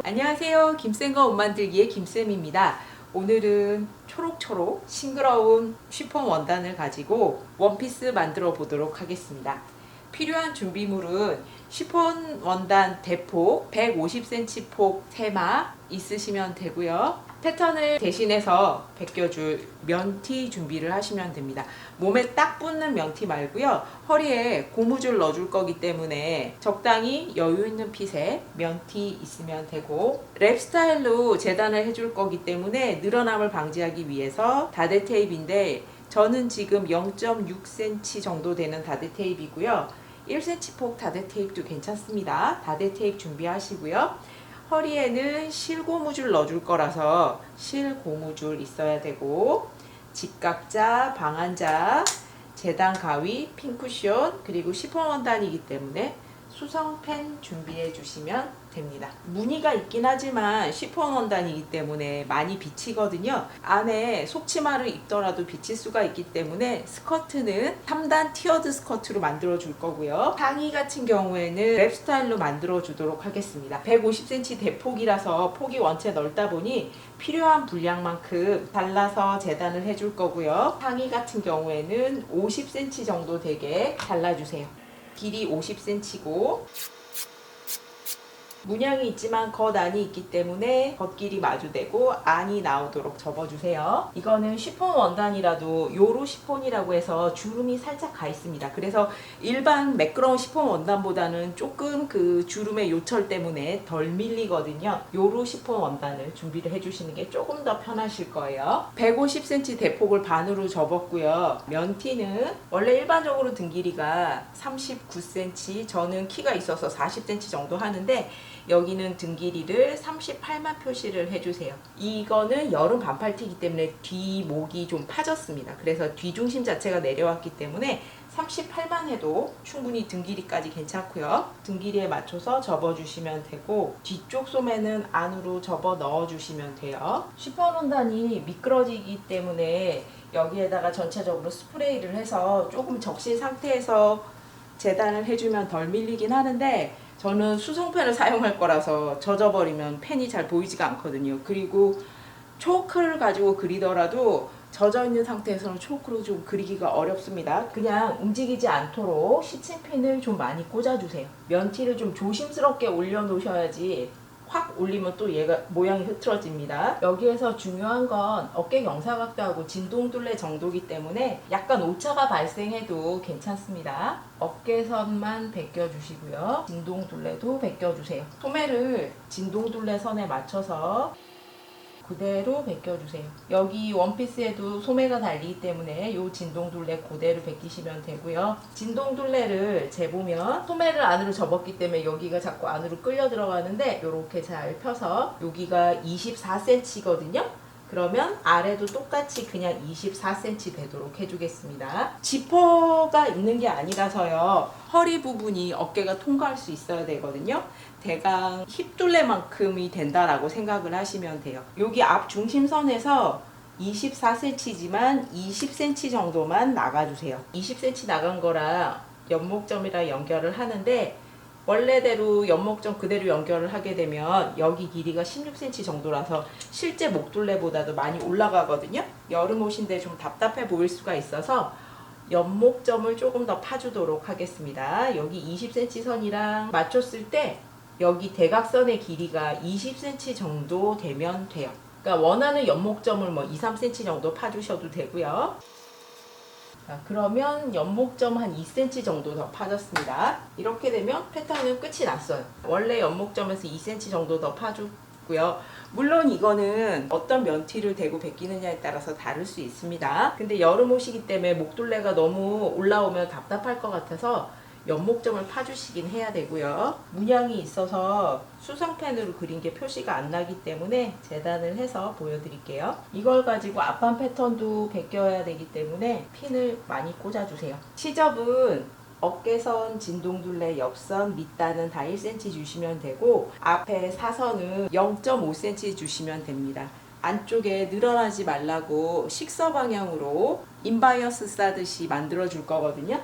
안녕하세요. 김쌤과 옷 만들기의 김쌤입니다. 오늘은 초록초록 싱그러운 쉬폰 원단을 가지고 원피스 만들어 보도록 하겠습니다. 필요한 준비물은 쉬폰 원단 대폭 150cm 폭 3마 있으시면 되고요. 패턴을 대신해서 벗겨줄 면티 준비를 하시면 됩니다. 몸에 딱 붙는 면티 말고요. 허리에 고무줄 넣어줄 거기 때문에 적당히 여유 있는 핏의 면티 있으면 되고, 랩 스타일로 재단을 해줄 거기 때문에 늘어남을 방지하기 위해서 다대 테이프인데, 저는 지금 0.6cm 정도 되는 다대 테이프이고요. 1cm 폭 다대 테이프도 괜찮습니다. 다대 테이프 준비하시고요. 허리에는 실고무줄 넣어줄 거라서 실고무줄 있어야 되고, 직각자, 방한자, 재단 가위, 핀 쿠션, 그리고 시폰 원단이기 때문에 수성펜 준비해 주시면 됩니다. 무늬가 있긴 하지만 시폰 원단이기 때문에 많이 비치거든요. 안에 속치마를 입더라도 비칠 수가 있기 때문에 스커트는 3단 티어드 스커트로 만들어 줄 거고요. 상의 같은 경우에는 랩 스타일로 만들어 주도록 하겠습니다. 150cm 대폭이라서 폭이 원체 넓다 보니 필요한 분량만큼 잘라서 재단을 해줄 거고요. 상의 같은 경우에는 50cm 정도 되게 잘라주세요. 길이 50cm고 문양이 있지만 겉안이 있기 때문에 겉길이 마주되고 안이 나오도록 접어주세요. 이거는 쉬폰 원단이라도 요로 쉬폰이라고 해서 주름이 살짝 가 있습니다. 그래서 일반 매끄러운 쉬폰 원단보다는 조금 그 주름의 요철 때문에 덜 밀리거든요. 요로 쉬폰 원단을 준비를 해주시는 게 조금 더 편하실 거예요. 150cm 대폭을 반으로 접었고요. 면티는 원래 일반적으로 등 길이가 39cm, 저는 키가 있어서 40cm 정도 하는데 여기는 등 길이를 38만 표시를 해주세요. 이거는 여름 반팔티이기 때문에 뒷목이 좀 파졌습니다. 그래서 뒤중심 자체가 내려왔기 때문에 38만 해도 충분히 등 길이까지 괜찮고요. 등 길이에 맞춰서 접어주시면 되고, 뒤쪽 소매는 안으로 접어 넣어주시면 돼요. 쉬폰 원단이 미끄러지기 때문에 여기에다가 전체적으로 스프레이를 해서 조금 적신 상태에서 재단을 해주면 덜 밀리긴 하는데, 저는 수성펜을 사용할 거라서 젖어버리면 펜이 잘 보이지가 않거든요. 그리고 초크를 가지고 그리더라도 젖어있는 상태에서는 초크로 좀 그리기가 어렵습니다. 그냥 움직이지 않도록 시침핀을 좀 많이 꽂아주세요. 면티를 좀 조심스럽게 올려놓으셔야지 확 올리면 또 얘가 모양이 흐트러집니다. 여기에서 중요한 건 어깨 경사각도하고 진동둘레 정도이기 때문에 약간 오차가 발생해도 괜찮습니다. 어깨선만 벗겨주시고요. 진동둘레도 벗겨주세요. 소매를 진동둘레 선에 맞춰서 그대로 벗겨주세요. 여기 원피스에도 소매가 달리기 때문에 이 진동둘레 그대로 벗기시면 되고요. 진동둘레를 재보면 소매를 안으로 접었기 때문에 여기가 자꾸 안으로 끌려 들어가는데 이렇게 잘 펴서 여기가 24cm거든요. 그러면 아래도 똑같이 그냥 24cm 되도록 해주겠습니다. 지퍼가 있는 게 아니라서요. 허리 부분이 어깨가 통과할 수 있어야 되거든요. 대강 힙둘레만큼이 된다라고 생각을 하시면 돼요. 여기 앞 중심선에서 24cm지만 20cm 정도만 나가주세요. 20cm 나간 거랑 연목점이랑 연결을 하는데, 원래대로 연목점 그대로 연결을 하게 되면 여기 길이가 16cm 정도라서 실제 목둘레보다도 많이 올라가거든요. 여름 옷인데 좀 답답해 보일 수가 있어서 연목점을 조금 더 파주도록 하겠습니다. 여기 20cm 선이랑 맞췄을 때 여기 대각선의 길이가 20cm 정도 되면 돼요. 그러니까 원하는 연목점을 뭐 2, 3cm 정도 파주셔도 되고요. 자, 그러면 연목점 한 2cm 정도 더 파졌습니다. 이렇게 되면 패턴은 끝이 났어요. 원래 연목점에서 2cm 정도 더 파주고요. 물론 이거는 어떤 면티를 대고 벗기느냐에 따라서 다를 수 있습니다. 근데 여름 옷이기 때문에 목둘레가 너무 올라오면 답답할 것 같아서 연목점을 파주시긴 해야 되고요. 문양이 있어서 수성펜으로 그린 게 표시가 안 나기 때문에 재단을 해서 보여드릴게요. 이걸 가지고 앞판 패턴도 벗겨야 되기 때문에 핀을 많이 꽂아주세요. 시접은 어깨선, 진동둘레, 옆선, 밑단은 다 1cm 주시면 되고, 앞에 사선은 0.5cm 주시면 됩니다. 안쪽에 늘어나지 말라고 식서 방향으로 인바이어스 싸듯이 만들어 줄 거거든요.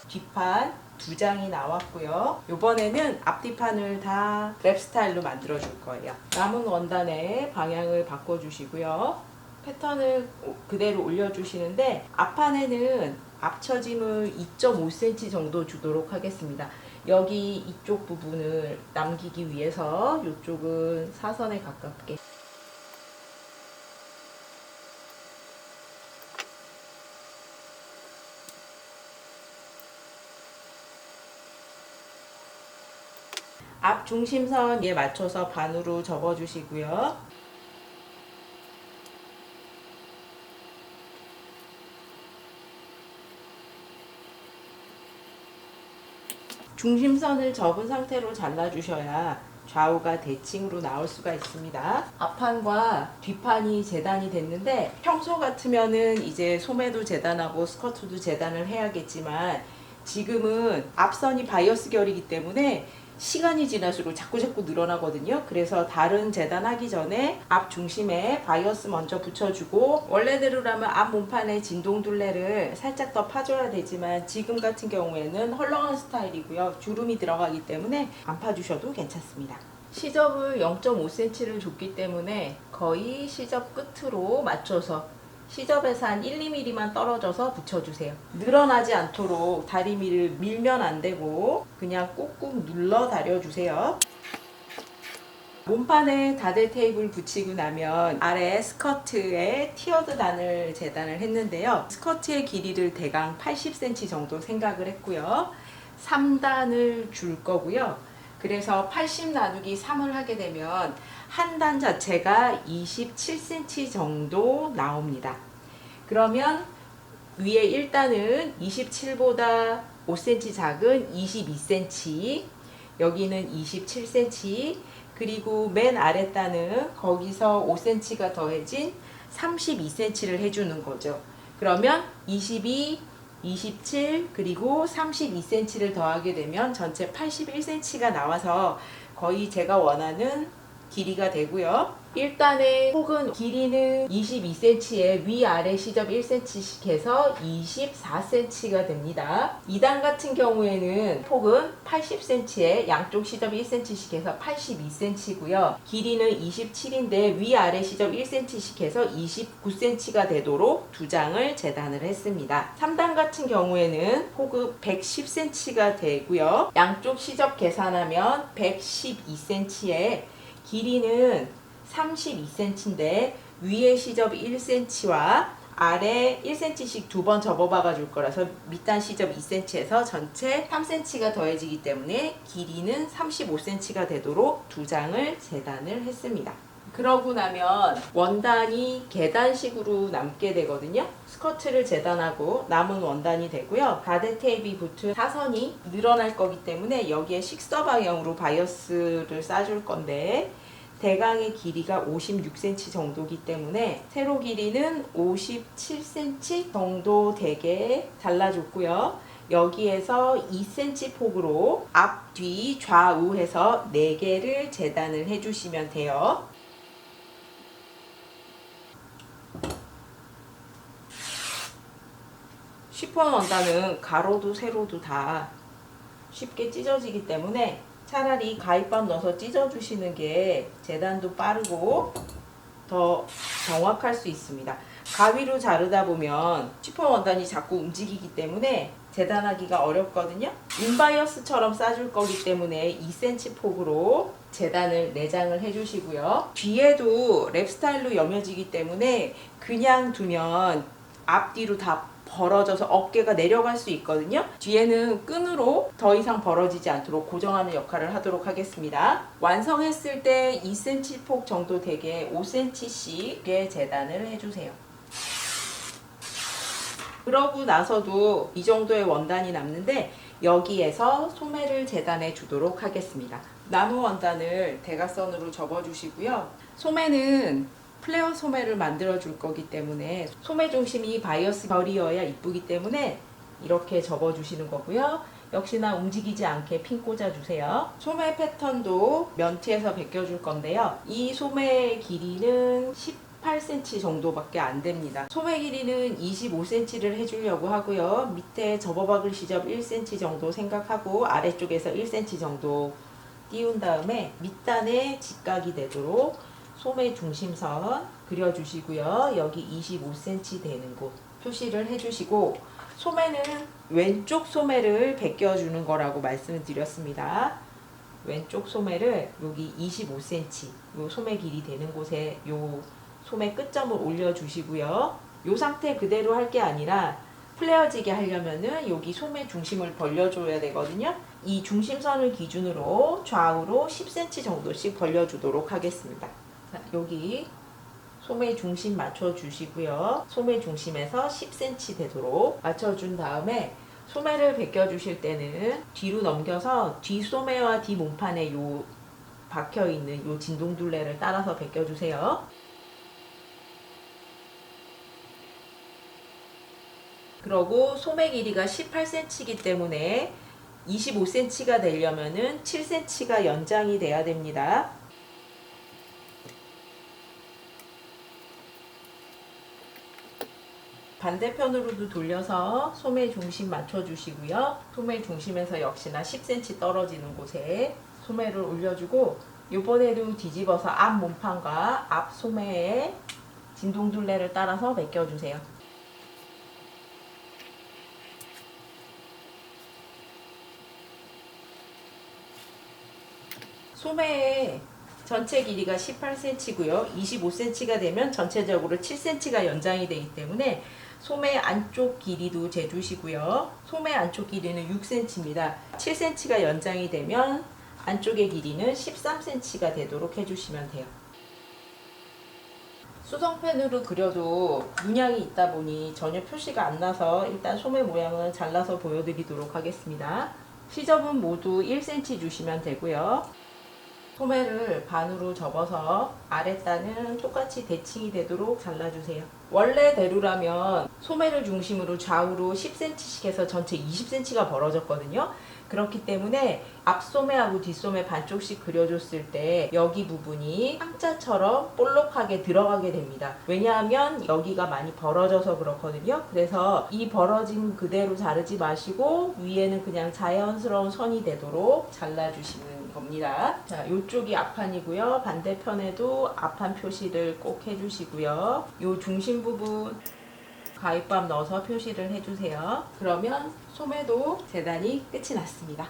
뒷판 2장이 나왔고요. 이번에는 앞뒤판을 다 랩 스타일로 만들어 줄 거예요. 남은 원단의 방향을 바꿔주시고요. 패턴을 그대로 올려주시는데 앞판에는 앞처짐을 2.5cm 정도 주도록 하겠습니다. 여기 이쪽 부분을 남기기 위해서 이쪽은 사선에 가깝게 앞 중심선에 맞춰서 반으로 접어주시고요. 중심선을 접은 상태로 잘라주셔야 좌우가 대칭으로 나올 수가 있습니다. 앞판과 뒷판이 재단이 됐는데 평소 같으면은 이제 소매도 재단하고 스커트도 재단을 해야겠지만 지금은 앞선이 바이어스 결이기 때문에 시간이 지날수록 자꾸 늘어나거든요. 그래서 다른 재단하기 전에 앞 중심에 바이어스 먼저 붙여주고, 원래대로라면 앞 몸판에 진동둘레를 살짝 더 파줘야 되지만 지금 같은 경우에는 헐렁한 스타일이고요. 주름이 들어가기 때문에 안 파주셔도 괜찮습니다. 시접을 0.5cm를 줬기 때문에 거의 시접 끝으로 맞춰서 시접에서 한 1, 2mm만 떨어져서 붙여주세요. 늘어나지 않도록 다리미를 밀면 안 되고 그냥 꾹꾹 눌러 다려주세요. 몸판에 다대 테이프를 붙이고 나면 아래 스커트에 티어드 단을 재단을 했는데요. 스커트의 길이를 대강 80cm 정도 생각을 했고요. 3단을 줄 거고요. 그래서 80 나누기 3을 하게 되면 한 단 자체가 27cm 정도 나옵니다. 그러면 위에 1단은 27보다 5cm 작은 22cm, 여기는 27cm, 그리고 맨 아래 단은 거기서 5cm가 더해진 32cm를 해주는 거죠. 그러면 22, 27 그리고 32cm를 더하게 되면 전체 81cm가 나와서 거의 제가 원하는 길이가 되고요. 1단의 폭은 길이는 22cm에 위아래 시접 1cm씩 해서 24cm가 됩니다. 2단 같은 경우에는 폭은 80cm에 양쪽 시접 1cm씩 해서 82cm고요. 길이는 27인데 위아래 시접 1cm씩 해서 29cm가 되도록 2장을 재단을 했습니다. 3단 같은 경우에는 폭은 110cm가 되고요. 양쪽 시접 계산하면 112cm에 길이는 32cm인데 위에 시접 1cm와 아래 1cm씩 2번 접어박아 줄 거라서 밑단 시접 2cm에서 전체 3cm가 더해지기 때문에 길이는 35cm가 되도록 2장을 재단을 했습니다. 그러고 나면 원단이 계단식으로 남게 되거든요. 스커트를 재단하고 남은 원단이 되고요. 다대 테이프 붙은 사선이 늘어날 거기 때문에 여기에 식서 방향으로 바이어스를 싸줄 건데 대강의 길이가 56cm 정도이기 때문에 세로 길이는 57cm 정도 되게 잘라줬고요. 여기에서 2cm 폭으로 앞, 뒤, 좌우 해서 4개를 재단을 해주시면 돼요. 쉬폰 원단은 가로도 세로도 다 쉽게 찢어지기 때문에 차라리 가위밥 넣어서 찢어주시는 게 재단도 빠르고 더 정확할 수 있습니다. 가위로 자르다 보면 쉬폰 원단이 자꾸 움직이기 때문에 재단하기가 어렵거든요. 인바이어스처럼 싸줄 거기 때문에 2cm 폭으로 재단을 4장을 해주시고요. 뒤에도 랩 스타일로 여며지기 때문에 그냥 두면 앞뒤로 다 벌어져서 어깨가 내려갈 수 있거든요. 뒤에는 끈으로 더 이상 벌어지지 않도록 고정하는 역할을 하도록 하겠습니다. 완성했을 때 2cm 폭 정도 되게 5cm씩 재단을 해주세요. 그러고 나서도 이 정도의 원단이 남는데 여기에서 소매를 재단해 주도록 하겠습니다. 남은 원단을 대각선으로 접어주시고요. 소매는 플레어 소매를 만들어 줄 거기 때문에 소매 중심이 바이어스 결이어야 이쁘기 때문에 이렇게 접어 주시는 거고요. 역시나 움직이지 않게 핀 꽂아 주세요. 소매 패턴도 면티에서 벗겨 줄 건데요. 이 소매의 길이는 18cm 정도밖에 안 됩니다. 소매 길이는 25cm를 해주려고 하고요. 밑에 접어박을 시접 1cm 정도 생각하고 아래쪽에서 1cm 정도 띄운 다음에 밑단에 직각이 되도록 소매 중심선 그려주시고요. 여기 25cm 되는 곳 표시를 해주시고, 소매는 왼쪽 소매를 벗겨주는 거라고 말씀을 드렸습니다. 왼쪽 소매를 여기 25cm 요 소매 길이 되는 곳에 요 소매 끝점을 올려주시고요. 요 상태 그대로 할 게 아니라 플레어지게 하려면은 여기 소매 중심을 벌려줘야 되거든요. 이 중심선을 기준으로 좌우로 10cm 정도씩 벌려주도록 하겠습니다. 자, 여기 소매 중심 맞춰주시고요. 소매 중심에서 10cm 되도록 맞춰준 다음에 소매를 벗겨주실 때는 뒤로 넘겨서 뒷소매와 뒷몸판에 요 박혀있는 요 진동둘레를 따라서 벗겨주세요. 그러고 소매 길이가 18cm이기 때문에 25cm가 되려면은 7cm가 연장이 돼야 됩니다. 반대편으로도 돌려서 소매 중심 맞춰주시고요. 소매 중심에서 역시나 10cm 떨어지는 곳에 소매를 올려주고, 이번에도 뒤집어서 앞 몸판과 앞 소매에 진동둘레를 따라서 벗겨주세요. 소매의 전체 길이가 18cm고요. 25cm가 되면 전체적으로 7cm가 연장이 되기 때문에 소매 안쪽 길이도 재주시고요. 소매 안쪽 길이는 6cm입니다. 7cm가 연장이 되면 안쪽의 길이는 13cm가 되도록 해주시면 돼요. 수성펜으로 그려도 문양이 있다 보니 전혀 표시가 안 나서 일단 소매 모양은 잘라서 보여드리도록 하겠습니다. 시접은 모두 1cm 주시면 되고요. 소매를 반으로 접어서 아랫단은 똑같이 대칭이 되도록 잘라주세요. 원래대로라면 소매를 중심으로 좌우로 10cm씩 해서 전체 20cm가 벌어졌거든요. 그렇기 때문에 앞소매하고 뒷소매 반쪽씩 그려줬을 때 여기 부분이 상자처럼 볼록하게 들어가게 됩니다. 왜냐하면 여기가 많이 벌어져서 그렇거든요. 그래서 이 벌어진 그대로 자르지 마시고 위에는 그냥 자연스러운 선이 되도록 잘라주시는 겁니다. 자, 이쪽이 앞판이고요. 반대편에도 앞판 표시를 꼭 해주시고요. 이 중심 부분 가위밥 넣어서 표시를 해주세요. 그러면 소매도 재단이 끝이 났습니다.